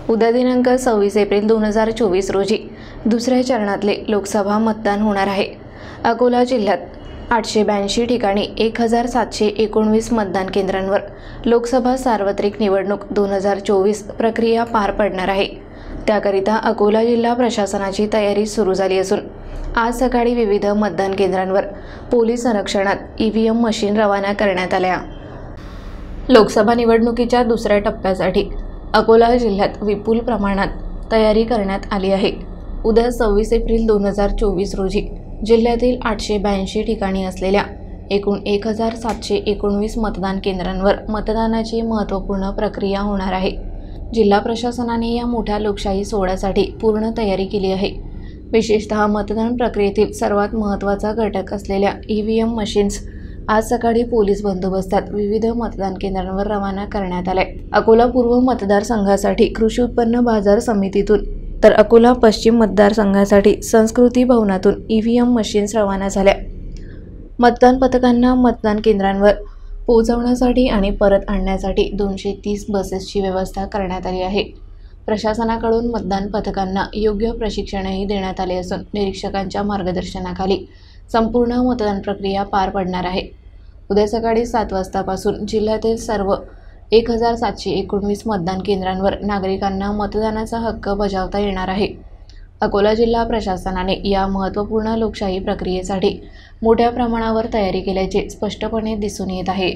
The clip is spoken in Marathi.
उद्या दिनांक 26 एप्रिल 2024 रोजी दुसऱ्या चरणातले लोकसभा मतदान होणार आहे। अकोला जिल्ह्यात 882 ठिकाणी 1719 मतदान केंद्रांवर लोकसभा सार्वत्रिक निवडणूक 2024 प्रक्रिया पार पडणार आहे। त्याकरिता अकोला जिल्हा प्रशासनाची तयारी सुरू झाली असून आज सकाळी विविध मतदान केंद्रांवर पोलीस संरक्षणात ईव्हीएम मशीन रवाना करण्यात आल्या। लोकसभा निवडणुकीच्या दुसऱ्या टप्प्यासाठी अकोला जिल्ह्यात विपुल प्रमाणात तयारी करण्यात आली आहे। उद्या 26 एप्रिल 2024 रोजी जिल्ह्यातील 882 ठिकाणी असलेल्या एकूण 1719 मतदान केंद्रांवर मतदानाची महत्त्वपूर्ण प्रक्रिया होणार आहे। जिल्हा प्रशासनाने या मोठ्या लोकशाही सोहळ्यासाठी पूर्ण तयारी केली आहे। विशेषतः मतदान प्रक्रियेतील सर्वात महत्त्वाचा घटक असलेल्या ईव्हीएम मशीन्स आज सकाळी पोलीस बंदोबस्तात विविध मतदान केंद्रांवर रवाना करण्यात आले। अकोला पूर्व मतदारसंघासाठी कृषी उत्पन्न बाजार समितीतून तर अकोला पश्चिम मतदारसंघासाठी संस्कृती भवनातून ईव्हीएम मशीन्स रवाना झाल्या। मतदान पथकांना मतदान केंद्रांवर पोहोचवण्यासाठी आणि परत आणण्यासाठी 230 बसेसची व्यवस्था करण्यात आली आहे। प्रशासनाकडून मतदान पथकांना योग्य प्रशिक्षणही देण्यात आले असून निरीक्षकांच्या मार्गदर्शनाखाली संपूर्ण मतदान प्रक्रिया पार पडणार आहे। उद्या सकाळी 7 वाजतापासून जिल्ह्यातील सर्व 1719 मतदान केंद्रांवर नागरिकांना मतदानाचा हक्क बजावता येणार आहे। अकोला जिल्हा प्रशासनाने या महत्त्वपूर्ण लोकशाही प्रक्रियेसाठी मोठ्या प्रमाणावर तयारी केल्याचे स्पष्टपणे दिसून येत आहे।